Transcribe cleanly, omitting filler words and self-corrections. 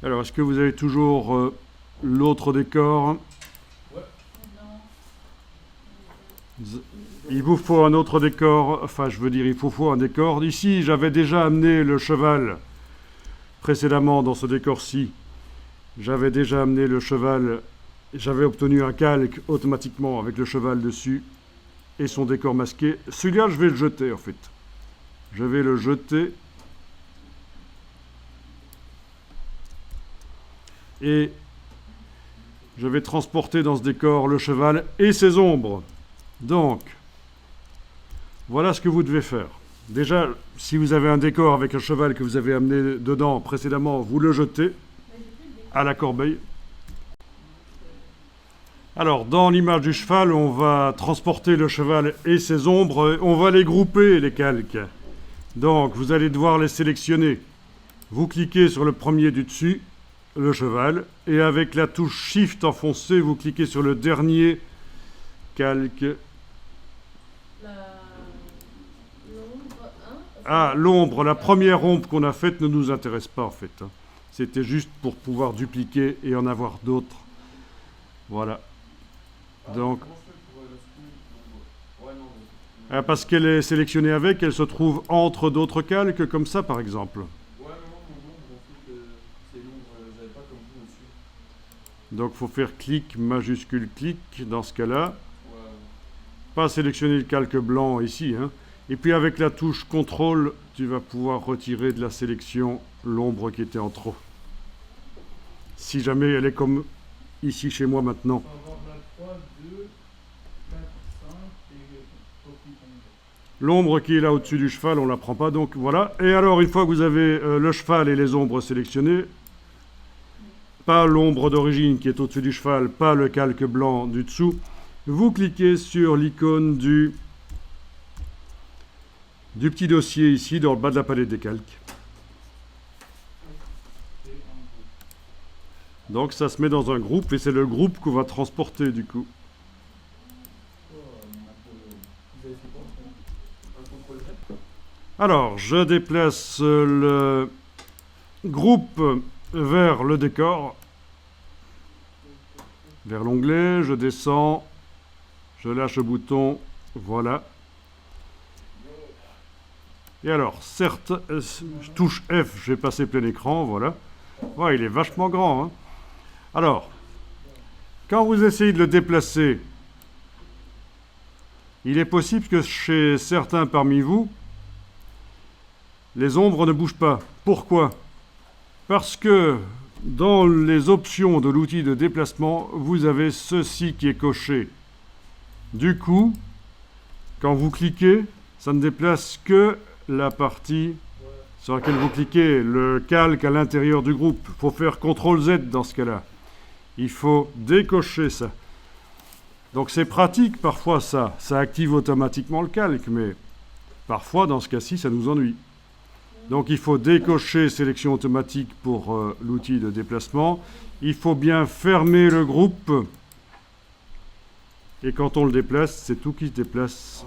Alors, est-ce que vous avez toujours l'autre décor? Il vous faut un autre décor, enfin je veux dire il faut un décor. Ici j'avais déjà amené le cheval précédemment dans ce décor-ci. J'avais déjà amené le cheval, j'avais obtenu un calque automatiquement avec le cheval dessus et son décor masqué. Celui-là je vais le jeter en fait. Je vais le jeter. Et je vais transporter dans ce décor le cheval et ses ombres. Donc, voilà ce que vous devez faire. Déjà, si vous avez un décor avec un cheval que vous avez amené dedans précédemment, vous le jetez à la corbeille. Alors, dans l'image du cheval, on va transporter le cheval et ses ombres. On va les grouper, les calques. Donc, vous allez devoir les sélectionner. Vous cliquez sur le premier du dessus, le cheval, et avec la touche Shift enfoncée, vous cliquez sur le dernier calque. Ah, l'ombre, la première ombre qu'on a faite ne nous intéresse pas en fait. C'était juste pour pouvoir dupliquer et en avoir d'autres. Voilà. Donc, parce qu'elle est sélectionnée avec, elle se trouve entre d'autres calques, comme ça par exemple. Donc il faut faire clic, majuscule, clic dans ce cas-là. Pas sélectionner le calque blanc ici. Et puis avec la touche CTRL, tu vas pouvoir retirer de la sélection l'ombre qui était en trop. Si jamais elle est comme ici chez moi maintenant. L'ombre qui est là au-dessus du cheval, on ne la prend pas. Donc voilà. Et alors une fois que vous avez le cheval et les ombres sélectionnées, pas l'ombre d'origine qui est au-dessus du cheval, pas le calque blanc du dessous, vous cliquez sur l'icône du petit dossier ici dans le bas de la palette des calques. Donc ça se met dans un groupe et c'est le groupe qu'on va transporter du coup. Alors je déplace le groupe vers le décor, vers l'onglet, je descends, je lâche le bouton, voilà. Et alors, certes, je touche F, j'ai passé plein écran, voilà. Ouais, il est vachement grand. Alors, quand vous essayez de le déplacer, il est possible que chez certains parmi vous, les ombres ne bougent pas. Pourquoi ? Parce que dans les options de l'outil de déplacement, vous avez ceci qui est coché. Du coup, quand vous cliquez, ça ne déplace que la partie sur laquelle vous cliquez, le calque à l'intérieur du groupe. Il faut faire CTRL-Z dans ce cas-là. Il faut décocher ça. Donc c'est pratique parfois ça. Ça active automatiquement le calque, mais parfois dans ce cas-ci, ça nous ennuie. Donc il faut décocher sélection automatique pour l'outil de déplacement. Il faut bien fermer le groupe. Et quand on le déplace, c'est tout qui se déplace.